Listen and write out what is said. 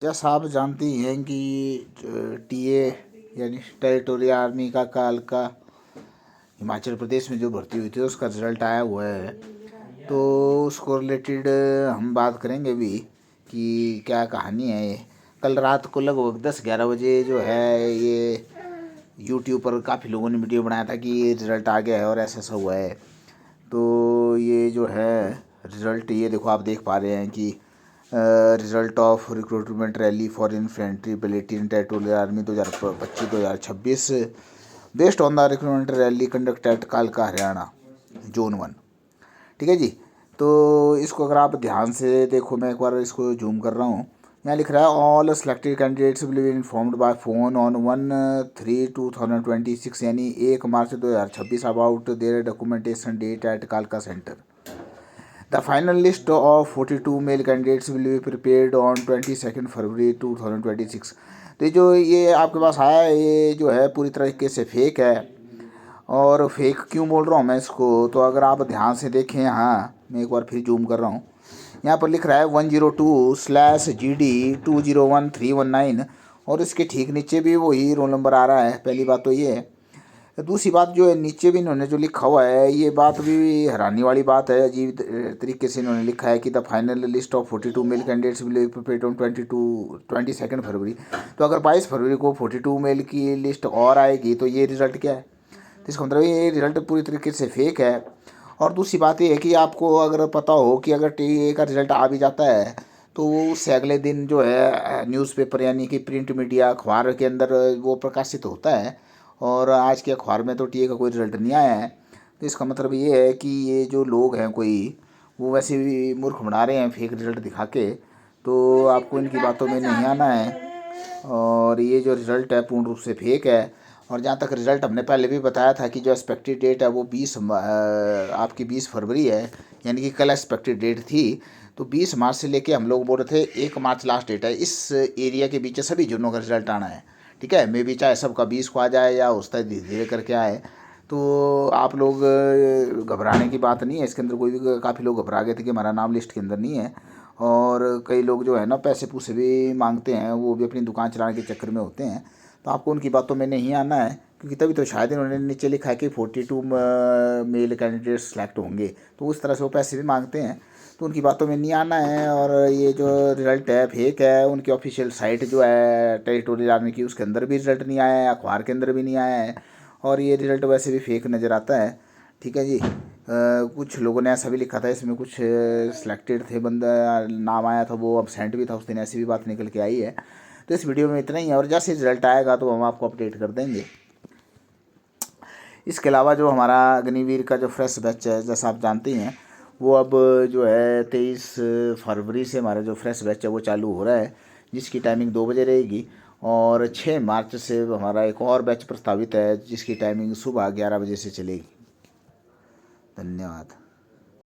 जैसा आप जानती हैं कि टीए यानी टेरिटोरियल आर्मी का कल का हिमाचल प्रदेश में जो भर्ती हुई थी उसका रिजल्ट आया हुआ है। तो उसको रिलेटेड हम बात करेंगे भी कि क्या कहानी है ये। कल रात को लगभग 10-11 बजे जो है ये यूट्यूब पर काफ़ी लोगों ने वीडियो बनाया था कि ये रिज़ल्ट आ गया है और ऐसा ऐसा हुआ है। तो ये जो है रिज़ल्ट ये देखो, आप देख पा रहे हैं कि result of recruitment rally for infantry battalion territorial army 2025-2026 based on the recruitment rally conduct at कालका हरियाणा जोन 1। ठीक है जी। तो इसको अगर आप ध्यान से देखो, मैं एक बार इसको जूम कर रहा हूँ। यहाँ लिख रहा है all selected candidates will be informed by phone on 1/3/2026 यानी 1 March 2026 about their documentation date at कालका centre. The final list of 42 male candidates will be prepared on 22 फरवरी 2026। तो ये आपके पास आया है, ये जो है पूरी तरीके से फेक है। और फेक क्यों बोल रहा हूँ मैं इसको, तो अगर आप ध्यान से देखें, यहाँ मैं एक बार फिर जूम कर रहा हूँ। यहाँ पर लिख रहा है 102/GD201319 और इसके ठीक नीचे भी वही रोल नंबर आ रहा है। पहली बात तो ये है। दूसरी बात जो है, नीचे भी इन्होंने जो लिखा हुआ है ये बात भी हैरानी वाली बात है। अजीब तरीके से इन्होंने लिखा है कि the final list of 42 male candidates will be prepared on 22 फरवरी। तो अगर 22 फरवरी को 42 मेल की लिस्ट और आएगी तो ये रिज़ल्ट क्या है? तो इसका मतलब ये रिज़ल्ट पूरी तरीके से फेक है। और दूसरी बात ये है कि आपको अगर पता हो कि अगर टीए का रिज़ल्ट आ भी जाता है तो वो उससे अगले दिन जो है न्यूज़पेपर यानी कि प्रिंट मीडिया अखबार के अंदर वो प्रकाशित होता है। और आज के अखबार में तो टीए का कोई रिज़ल्ट नहीं आया है। तो इसका मतलब ये है कि ये जो लोग हैं वो वैसे भी मूर्ख बना रहे हैं फेक रिज़ल्ट दिखा के। तो आपको इनकी बातों में नहीं आना है। और ये जो रिज़ल्ट है पूर्ण रूप से फेक है। और जहाँ तक रिज़ल्ट हमने पहले भी बताया था कि जो एक्सपेक्टेड डेट है वो 20 फरवरी है, यानी कि कल एक्सपेक्टेड डेट थी। तो 20 मार्च से लेके हम लोग बोल रहे थे 1 मार्च लास्ट डेट है। इस एरिया के बीच सभी जोनों का रिज़ल्ट आना है। ठीक है, मे भी चाहे सबका 20 को आ जाए या उस तरह धीरे धीरे करके आए। तो आप लोग घबराने की बात नहीं है इसके अंदर। कोई भी काफ़ी लोग घबरा गए थे कि हमारा नाम लिस्ट के अंदर नहीं है। और कई लोग जो है ना पैसे पूसे भी मांगते हैं, वो भी अपनी दुकान चलाने के चक्कर में होते हैं। तो आपको उनकी बातों में नहीं आना है, क्योंकि तभी तो शायद इन्होंने नीचे लिखा है कि 42 मेल कैंडिडेट सेलेक्ट होंगे। तो उस तरह से वो पैसे भी मांगते हैं, तो उनकी बातों में नहीं आना है। और ये जो रिज़ल्ट है फेक है। उनकी ऑफिशियल साइट जो है टेरिटोरियल आर्मी की, उसके अंदर भी रिज़ल्ट नहीं आया है, अखबार के अंदर भी नहीं आया है। और ये रिज़ल्ट वैसे भी फेक नज़र आता है। ठीक है जी। कुछ लोगों ने ऐसा भी लिखा था, इसमें कुछ सिलेक्टेड थे, बंदा नाम आया था वो अब्सेंट भी था उस दिन, ऐसी भी बात निकल के आई है। तो इस वीडियो में इतना ही है, और जैसे रिज़ल्ट आएगा तो हम आपको अपडेट कर देंगे। इसके अलावा जो हमारा अग्निवीर का जो फ्रेश बैच है, जैसा आप जानते हैं, वो अब जो है 23 फरवरी से हमारा जो फ्रेश बैच है वो चालू हो रहा है, जिसकी टाइमिंग 2 बजे रहेगी। और 6 मार्च से हमारा एक और बैच प्रस्तावित है जिसकी टाइमिंग सुबह 11 बजे से चलेगी। धन्यवाद।